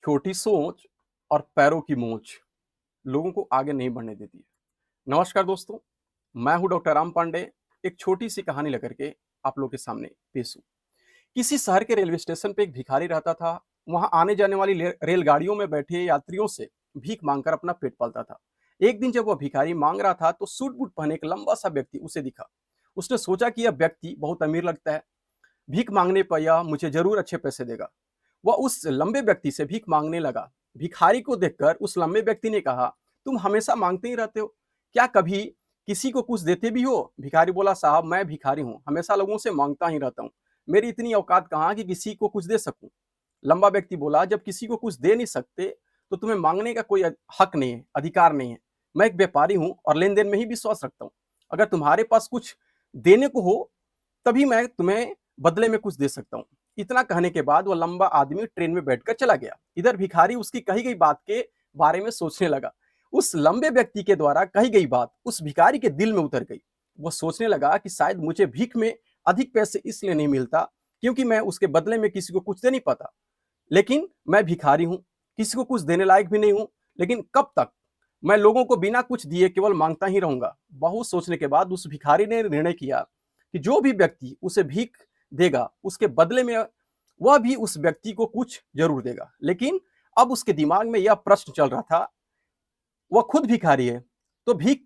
छोटी सोच और पैरों की मोच लोगों को आगे नहीं बढ़ने देती है। नमस्कार दोस्तों, मैं हूं डॉक्टर राम पांडे। एक छोटी सी कहानी लेकर के आप लोगों के सामने पेश हूं। किसी शहर के रेलवे स्टेशन पे एक भिखारी रहता था। वहां आने जाने वाली रेलगाड़ियों में बैठे यात्रियों से भीख मांगकर अपना पेट पालता था। एक दिन जब वह भिखारी मांग रहा था तो सूट बूट पहने एक लंबा सा व्यक्ति उसे दिखा। उसने सोचा कि यह व्यक्ति बहुत अमीर लगता है, भीख मांगने पर यह मुझे जरूर अच्छे पैसे देगा। वह उस लंबे व्यक्ति से भीख मांगने लगा। भिखारी को देखकर उस लंबे व्यक्ति ने कहा, तुम हमेशा मांगते ही रहते हो, क्या कभी किसी को कुछ देते भी हो? भिखारी बोला, साहब मैं भिखारी हूँ, हमेशा लोगों से मांगता ही रहता हूँ, मेरी इतनी औकात कहाँ कि किसी को कुछ दे सकूं। लंबा व्यक्ति बोला, जब किसी को कुछ दे नहीं सकते तो तुम्हें मांगने का कोई हक नहीं है, अधिकार नहीं है। मैं एक व्यापारी हूँ और लेन देन में ही विश्वास रखता हूँ। अगर तुम्हारे पास कुछ देने को हो तभी मैं तुम्हें बदले में कुछ दे सकता हूँ। इतना कहने के बाद वह लंबा आदमी ट्रेन में बैठकर चला गया। इधर भिखारी उसकी कही गई बात के बारे में सोचने लगा। उस लंबे व्यक्ति के द्वारा कही गई बात उस भिखारी के दिल में उतर गई। वह सोचने लगा कि शायद मुझे भीख में अधिक पैसे इसलिए नहीं मिलता क्योंकि मैं उसके बदले में किसी को कुछ दे नहीं पाता। लेकिन मैं भिखारी हूं, किसी को कुछ देने लायक भी नहीं हूं। लेकिन कब तक मैं लोगों को बिना कुछ दिए केवल मांगता ही रहूंगा? बहुत सोचने के बाद उस भिखारी ने निर्णय किया कि जो भी व्यक्ति उसे भीख देगा उसके बदले में वह भी उस व्यक्ति को कुछ जरूर देगा। लेकिन अब उसके दिमाग में यह प्रश्न चल रहा था, वह खुद भिखारी है तो भीख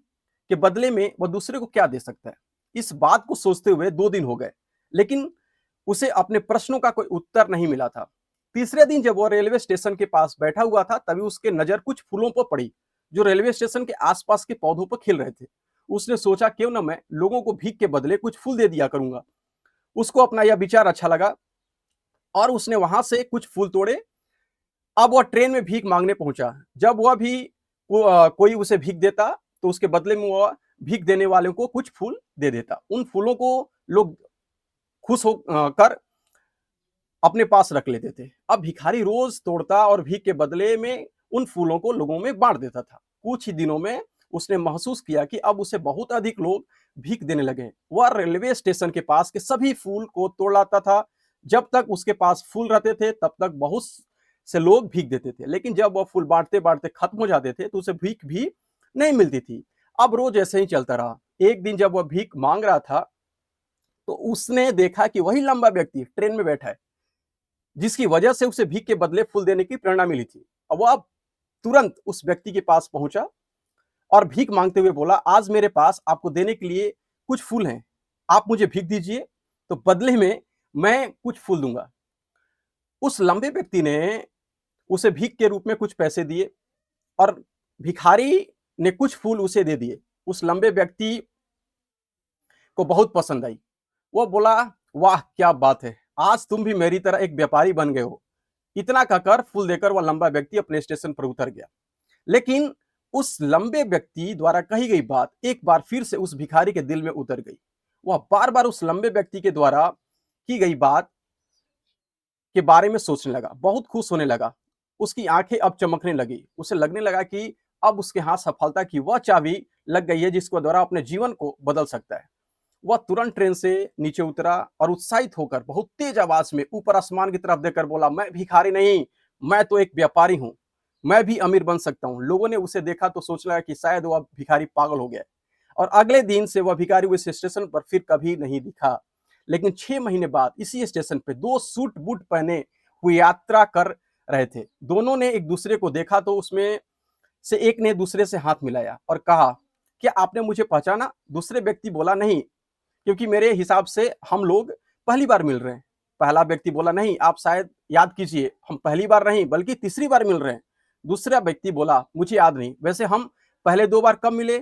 के बदले में वह दूसरे को क्या दे सकता है? इस बात को सोचते हुए 2 दिन हो गए, लेकिन उसे अपने प्रश्नों का कोई उत्तर नहीं मिला था। तीसरे दिन जब वह रेलवे स्टेशन के पास बैठा हुआ था तभी उसके नजर कुछ फूलों पर पड़ी जो रेलवे स्टेशन के आसपास के पौधों पर खिल रहे थे। उसने सोचा, क्यों ना मैं लोगों को भीख के बदले कुछ फूल दे दिया करूंगा। उसको अपना यह विचार अच्छा लगा और उसने वहां से कुछ फूल तोड़े। अब वह ट्रेन में भीख मांगने पहुंचा। जब वह भी कोई उसे भीख देता तो उसके बदले में वह भीख देने वालों को कुछ फूल दे देता। उन फूलों को लोग खुश हो कर अपने पास रख लेते थे। अब भिखारी रोज तोड़ता और भीख के बदले में उन फूलों को लोगों में बांट देता था। कुछ ही दिनों में उसने महसूस किया कि अब उसे बहुत अधिक लोग भीख देने लगे। वह रेलवे स्टेशन के पास के सभी फूल को तोड़ लाता था। जब तक उसके पास फूल रहते थे तब तक बहुत से लोग भीख देते थे, लेकिन जब वह फूल बांटते बांटते खत्म हो जाते थे तो उसे भीख भी नहीं मिलती थी। अब रोज ऐसे ही चलता रहा। एक दिन जब वह भीख मांग रहा था तो उसने देखा कि वही लंबा व्यक्ति ट्रेन में बैठा है जिसकी वजह से उसे भीख के बदले फूल देने की प्रेरणा मिली थी। अब वह तुरंत उस व्यक्ति के पास पहुंचा और भीख मांगते हुए बोला, आज मेरे पास आपको देने के लिए कुछ फूल हैं, आप मुझे भीख दीजिए तो बदले में मैं कुछ फूल दूंगा। उस लंबे व्यक्ति ने उसे भीख के रूप में कुछ पैसे दिए और भिखारी ने कुछ फूल उसे दे दिए। उस लंबे व्यक्ति को बहुत पसंद आई। वो बोला, वाह क्या बात है, आज तुम भी मेरी तरह एक व्यापारी बन गए हो। इतना कहकर फूल देकर वह लंबा व्यक्ति अपने स्टेशन पर उतर गया। लेकिन उस लंबे व्यक्ति द्वारा कही गई बात एक बार फिर से उस भिखारी के दिल में उतर गई। वह बार बार उस लंबे व्यक्ति के द्वारा की गई बात के बारे में सोचने लगा, बहुत खुश होने लगा। उसकी आंखें अब चमकने लगी। उसे लगने लगा कि अब उसके हाथ सफलता की वह चाबी लग गई है जिसके द्वारा अपने जीवन को बदल सकता है। वह तुरंत ट्रेन से नीचे उतरा और उत्साहित होकर बहुत तेज आवाज में ऊपर आसमान की तरफ देखकर बोला, मैं भिखारी नहीं, मैं तो एक व्यापारी हूं, मैं भी अमीर बन सकता हूं। लोगों ने उसे देखा तो सोच लगा कि शायद वह भिखारी पागल हो गया और अगले दिन से वह भिखारी उस स्टेशन पर फिर कभी नहीं दिखा। लेकिन 6 महीने बाद इसी स्टेशन पे दो सूट बूट पहने हुए यात्रा कर रहे थे। दोनों ने एक दूसरे को देखा तो उसमें से एक ने दूसरे से हाथ मिलाया और कहा, क्या आपने मुझे पहचाना? दूसरे व्यक्ति बोला, नहीं, क्योंकि मेरे हिसाब से हम लोग पहली बार मिल रहे हैं। पहला व्यक्ति बोला, नहीं, आप शायद याद कीजिए, हम पहली बार नहीं बल्कि तीसरी बार मिल रहे हैं। दूसरा व्यक्ति बोला, मुझे याद नहीं, वैसे हम पहले 2 बार कब मिले?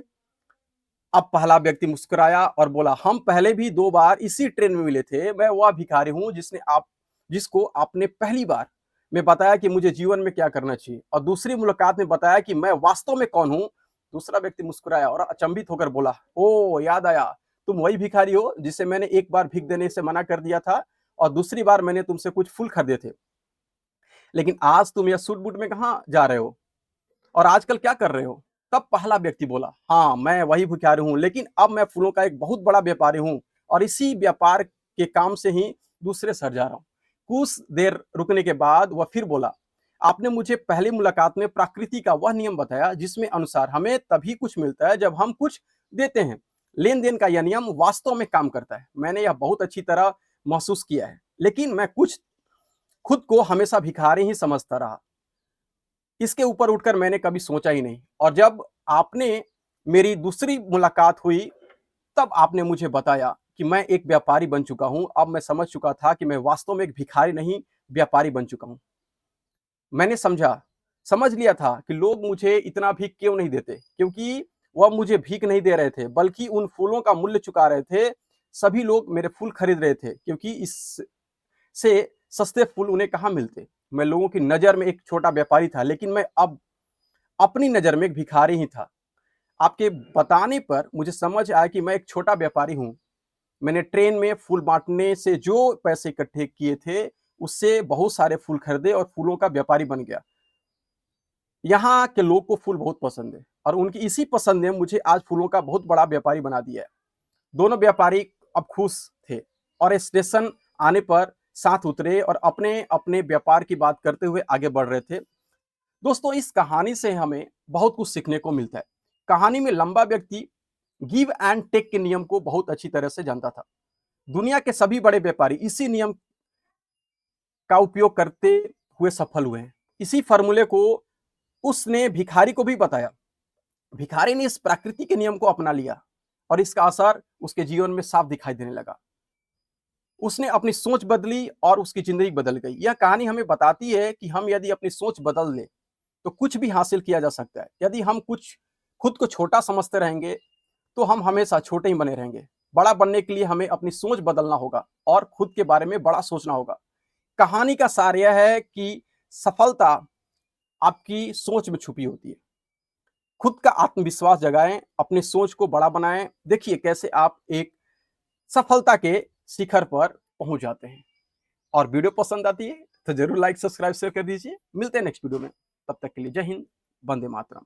अब पहला व्यक्ति मुस्कुराया और बोला, हम पहले भी 2 बार इसी ट्रेन में मिले थे। मैं वह भिखारी हूं जिसको आपने पहली बार में बताया कि मुझे जीवन में क्या करना चाहिए और दूसरी मुलाकात में बताया कि मैं वास्तव में कौन हूं। दूसरा व्यक्ति मुस्कुराया और अचंभित होकर बोला, ओ याद आया, तुम वही भिखारी हो जिसे मैंने एक बार भीख देने से मना कर दिया था और दूसरी बार मैंने तुमसे कुछ फूल खरीदे थे। लेकिन आज तुम यह सूट बूट में कहाँ जा रहे हो और आजकल क्या कर रहे हो? तब पहला व्यक्ति बोला, हाँ मैं वही भिखारी हूं, लेकिन अब मैं फूलों का एक बहुत बड़ा व्यापारी हूं और इसी व्यापार के काम से ही दूसरे शहर जा रहा हूं। कुछ देर रुकने के बाद वह फिर बोला, आपने मुझे पहली मुलाकात में प्रकृति का वह नियम बताया जिसमें अनुसार हमें तभी कुछ मिलता है जब हम कुछ देते हैं। लेन-देन का यह नियम वास्तव में काम करता है। मैंने यह बहुत अच्छी तरह महसूस किया है, लेकिन मैं कुछ खुद को हमेशा भिखारी ही समझता रहा। इसके ऊपर उठकर मैंने कभी सोचा ही नहीं, और जब आपने मेरी दूसरी मुलाकात हुई, तब आपने मुझे बताया कि मैं एक व्यापारी बन चुका हूँ। अब मैं समझ चुका था कि मैं वास्तव में एक भिखारी नहीं, व्यापारी बन चुका हूँ। मैंने समझ लिया था कि लोग मुझे इतना भीख क्यों नहीं देते, क्योंकि वह मुझे भीख नहीं दे रहे थे, बल्कि उन फूलों का मूल्य चुका रहे थे। सभी लोग मेरे फूल खरीद रहे थे, क्योंकि इससे सस्ते फूल उन्हें कहाँ मिलते। मैं लोगों की नज़र में एक छोटा व्यापारी था, लेकिन मैं अब अपनी नज़र में एक भिखारी ही था। आपके बताने पर मुझे समझ आया कि मैं एक छोटा व्यापारी हूँ। मैंने ट्रेन में फूल बाँटने से जो पैसे इकट्ठे किए थे, उससे बहुत सारे फूल खरीदे और फूलों का व्यापारी बन गया। यहाँ के लोग को फूल बहुत पसंद है, और उनकी इसी पसंद ने मुझे आज फूलों का बहुत बड़ा व्यापारी बना दिया है। दोनों व्यापारी अब खुश थे और स्टेशन आने पर साथ उतरे और अपने-अपने व्यापार की बात करते हुए आगे बढ़ रहे थे। दोस्तों, इस कहानी से हमें बहुत कुछ सीखने को मिलता है। कहानी में लंबा व्यक्ति गिव एंड टेक के नियम को बहुत अच्छी तरह से जानता था। दुनिया के सभी बड़े व्यापारी इसी नियम का उपयोग करते हुए सफल हुए हैं। इसी फॉर्मूले को उसने भिखारी को भी बताया। भिखारी ने इस प्रकृति के नियम को अपना लिया और इसका असर उसके जीवन में साफ दिखाई देने लगा। उसने अपनी सोच बदली और उसकी जिंदगी बदल गई। यह कहानी हमें बताती है कि हम यदि अपनी सोच बदल लें तो कुछ भी हासिल किया जा सकता है। यदि हम कुछ खुद को छोटा समझते रहेंगे तो हम हमेशा छोटे ही बने रहेंगे। बड़ा बनने के लिए हमें अपनी सोच बदलना होगा और खुद के बारे में बड़ा सोचना होगा। कहानी का सार यह है कि सफलता आपकी सोच में छुपी होती है। खुद का आत्मविश्वास जगाएं, अपनी सोच को बड़ा बनाएं। देखिए कैसे आप एक सफलता के शिखर पर पहुंच जाते हैं। और वीडियो पसंद आती है तो जरूर लाइक, सब्सक्राइब, शेयर कर दीजिए। मिलते हैं नेक्स्ट वीडियो में। तब तक के लिए जय हिंद, वंदे मातरम।